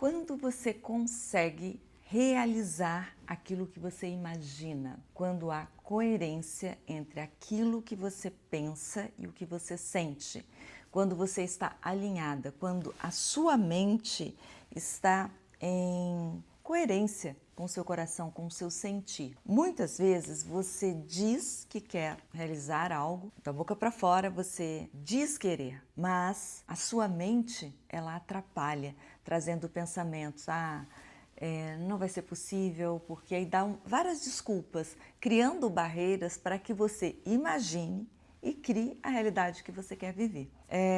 Quando você consegue realizar aquilo que você imagina, quando há coerência entre aquilo que você pensa e o que você sente, quando você está alinhada, quando a sua mente está em coerência com o seu coração, com o seu sentir. Muitas vezes você diz que quer realizar algo, da boca para fora você diz querer, mas a sua mente ela atrapalha, trazendo pensamentos, não vai ser possível, porque aí dá várias desculpas, criando barreiras para que você imagine e crie a realidade que você quer viver.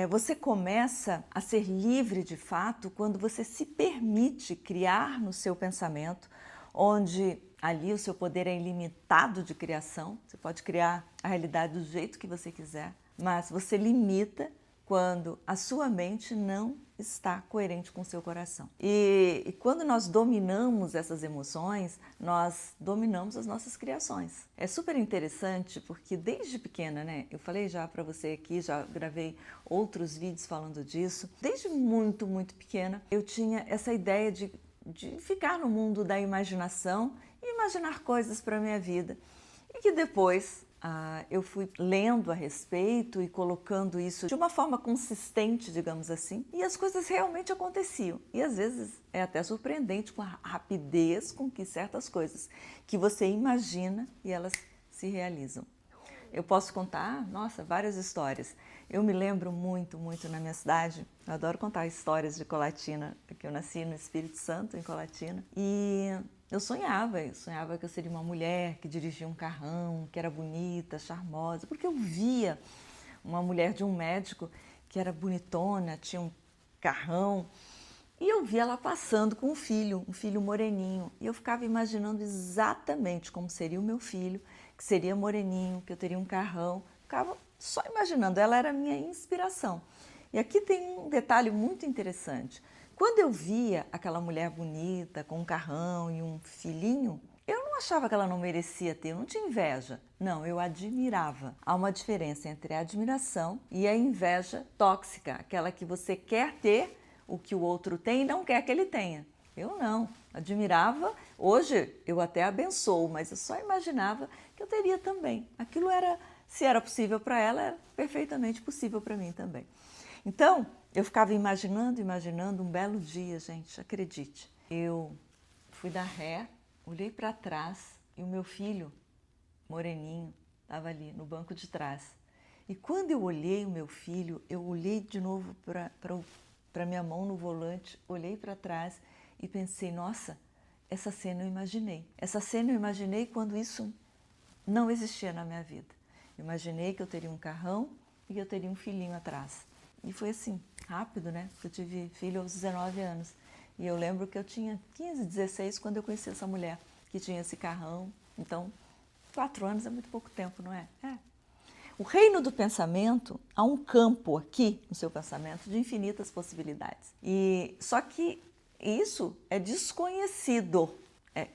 Você começa a ser livre de fato quando você se permite criar no seu pensamento, onde ali o seu poder é ilimitado de criação, você pode criar a realidade do jeito que você quiser, mas você limita quando a sua mente não está coerente com o seu coração. E quando nós dominamos essas emoções, nós dominamos as nossas criações. É super interessante porque desde pequena, né? Eu falei já para você aqui, já gravei outros vídeos falando disso. Desde muito, muito pequena, eu tinha essa ideia de ficar no mundo da imaginação e imaginar coisas para a minha vida. E que depois eu fui lendo a respeito e colocando isso de uma forma consistente, digamos assim, e as coisas realmente aconteciam. E às vezes é até surpreendente com a rapidez com que certas coisas que você imagina e elas se realizam. Eu posso contar, nossa, várias histórias. Eu me lembro muito, muito na minha cidade, eu adoro contar histórias de Colatina, porque eu nasci no Espírito Santo, em Colatina, e eu sonhava que eu seria uma mulher que dirigia um carrão, que era bonita, charmosa, porque eu via uma mulher de um médico que era bonitona, tinha um carrão, e eu via ela passando com um filho moreninho, e eu ficava imaginando exatamente como seria o meu filho, que seria moreninho, que eu teria um carrão, ficava só imaginando, ela era a minha inspiração. E aqui tem um detalhe muito interessante. Quando eu via aquela mulher bonita, com um carrão e um filhinho, eu não achava que ela não merecia ter, eu não tinha inveja. Não, eu admirava. Há uma diferença entre a admiração e a inveja tóxica, aquela que você quer ter o que o outro tem e não quer que ele tenha. Eu não, admirava. Hoje eu até abençoo, mas eu só imaginava que eu teria também. Aquilo era, se era possível para ela, era perfeitamente possível para mim também. Então, eu ficava imaginando um belo dia, gente, acredite. Eu fui dar ré, olhei para trás e o meu filho, moreninho, estava ali no banco de trás. E quando eu olhei o meu filho, eu olhei de novo para minha mão no volante, olhei para trás e pensei, nossa, essa cena eu imaginei. Essa cena eu imaginei quando isso não existia na minha vida. Eu imaginei que eu teria um carrão e que eu teria um filhinho atrás. E foi assim, rápido, né? Eu tive filho aos 19 anos. E eu lembro que eu tinha 15, 16 quando eu conheci essa mulher que tinha esse carrão. Então, 4 anos é muito pouco tempo, não é? O reino do pensamento, há um campo aqui no seu pensamento de infinitas possibilidades. E só que isso é desconhecido.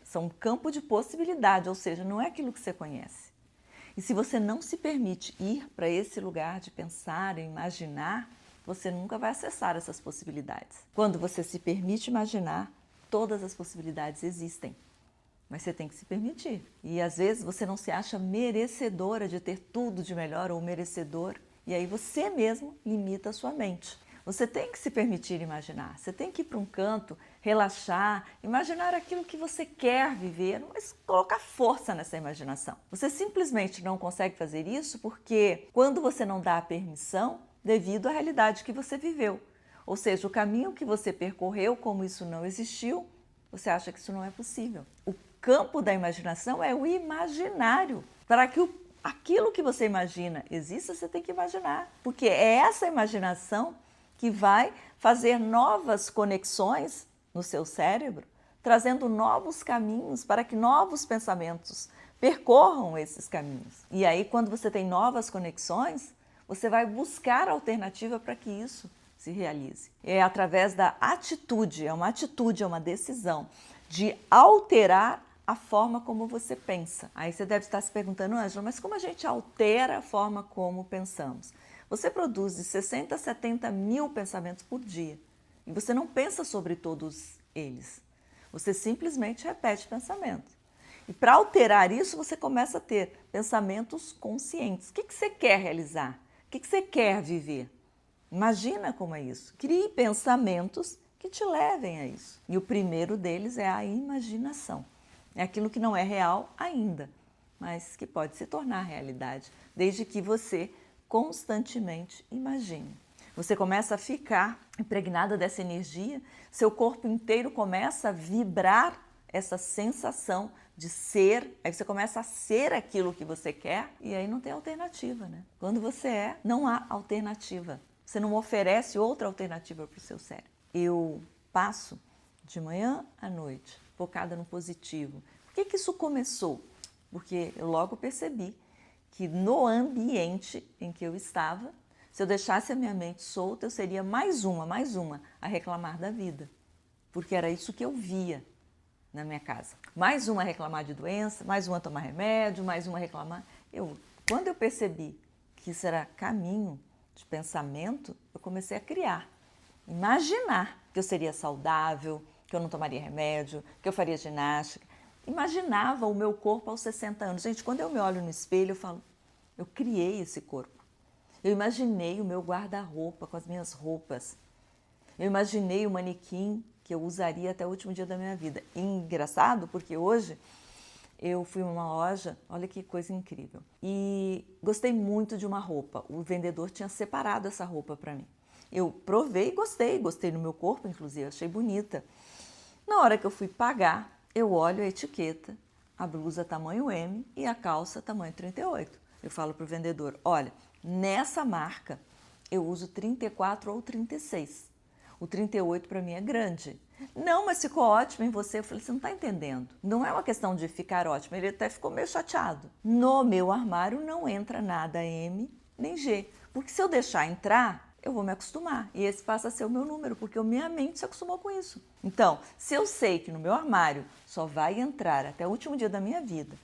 São um campo de possibilidade, ou seja, não é aquilo que você conhece. E se você não se permite ir para esse lugar de pensar e imaginar, você nunca vai acessar essas possibilidades. Quando você se permite imaginar, todas as possibilidades existem. Mas você tem que se permitir. E às vezes você não se acha merecedora de ter tudo de melhor ou merecedor. E aí você mesmo limita a sua mente. Você tem que se permitir imaginar. Você tem que ir para um canto, relaxar, imaginar aquilo que você quer viver, mas colocar força nessa imaginação. Você simplesmente não consegue fazer isso porque quando você não dá a permissão, devido à realidade que você viveu. Ou seja, o caminho que você percorreu, como isso não existiu, você acha que isso não é possível. O campo da imaginação é o imaginário. Para que aquilo que você imagina exista, você tem que imaginar. Porque é essa imaginação que vai fazer novas conexões no seu cérebro, trazendo novos caminhos para que novos pensamentos percorram esses caminhos. E aí, quando você tem novas conexões, você vai buscar alternativa para que isso se realize. É através da atitude, é uma decisão de alterar a forma como você pensa. Aí você deve estar se perguntando, Ângela, mas como a gente altera a forma como pensamos? Você produz de 60 a 70 mil pensamentos por dia e você não pensa sobre todos eles. Você simplesmente repete pensamento. E para alterar isso, você começa a ter pensamentos conscientes. O que você quer realizar? O que você quer viver? Imagina como é isso. Crie pensamentos que te levem a isso. E o primeiro deles é a imaginação. É aquilo que não é real ainda, mas que pode se tornar realidade, desde que você constantemente imagine. Você começa a ficar impregnada dessa energia, seu corpo inteiro começa a vibrar essa sensação de ser, aí você começa a ser aquilo que você quer e aí não tem alternativa, né? Quando você é, não há alternativa. Você não oferece outra alternativa para o seu cérebro. Eu passo de manhã à noite, focada no positivo. Por que isso começou? Porque eu logo percebi que no ambiente em que eu estava, se eu deixasse a minha mente solta, eu seria mais uma a reclamar da vida. Porque era isso que eu via na minha casa. Mais uma a reclamar de doença, mais uma a tomar remédio, mais uma a reclamar. Quando eu percebi que isso era caminho de pensamento, eu comecei a criar, imaginar que eu seria saudável, que eu não tomaria remédio, que eu faria ginástica. Imaginava o meu corpo aos 60 anos. Gente, quando eu me olho no espelho, eu falo, eu criei esse corpo. Eu imaginei o meu guarda-roupa com as minhas roupas. Eu imaginei o manequim que eu usaria até o último dia da minha vida. E engraçado, porque hoje eu fui numa loja, olha que coisa incrível, e gostei muito de uma roupa. O vendedor tinha separado essa roupa para mim. Eu provei e gostei no meu corpo, inclusive, achei bonita. Na hora que eu fui pagar, eu olho a etiqueta, a blusa tamanho M e a calça tamanho 38. Eu falo para o vendedor, olha, nessa marca eu uso 34 ou 36. O 38 para mim é grande. Não, mas ficou ótimo em você. Eu falei, você não está entendendo. Não é uma questão de ficar ótimo. Ele até ficou meio chateado. No meu armário não entra nada M nem G. Porque se eu deixar entrar, eu vou me acostumar. E esse passa a ser o meu número, porque a minha mente se acostumou com isso. Então, se eu sei que no meu armário só vai entrar até o último dia da minha vida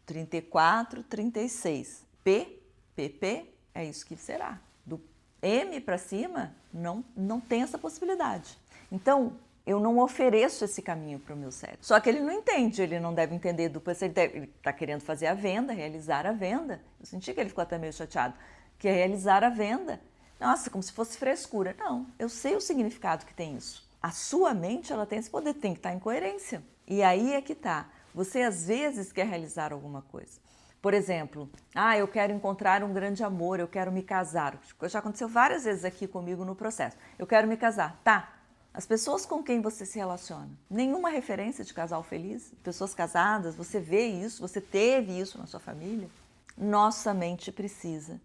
34, 36, P, PP, é isso que será. Do M para cima, não tem essa possibilidade. Então, eu não ofereço esse caminho para o meu cérebro. Só que ele não entende, ele não deve entender ele está querendo fazer a venda, realizar a venda. Eu senti que ele ficou até meio chateado, que é realizar a venda. Nossa, como se fosse frescura. Não, eu sei o significado que tem isso. A sua mente, ela tem esse poder, tem que estar em coerência. E aí é que está. Você às vezes quer realizar alguma coisa. Por exemplo, eu quero encontrar um grande amor, eu quero me casar. Já aconteceu várias vezes aqui comigo no processo. Eu quero me casar. Tá. As pessoas com quem você se relaciona, nenhuma referência de casal feliz, pessoas casadas, você vê isso, você teve isso na sua família. Nossa mente precisa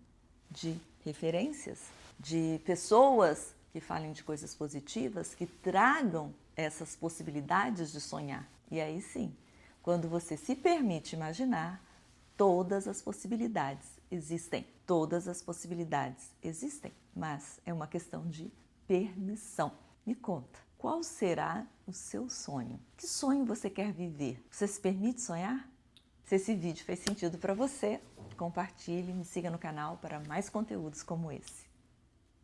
de referências, de pessoas que falem de coisas positivas, que tragam essas possibilidades de sonhar. E aí sim, quando você se permite imaginar, todas as possibilidades existem. Todas as possibilidades existem, mas é uma questão de permissão. Me conta, qual será o seu sonho? Que sonho você quer viver? Você se permite sonhar? Se esse vídeo fez sentido para você, compartilhe, me siga no canal para mais conteúdos como esse.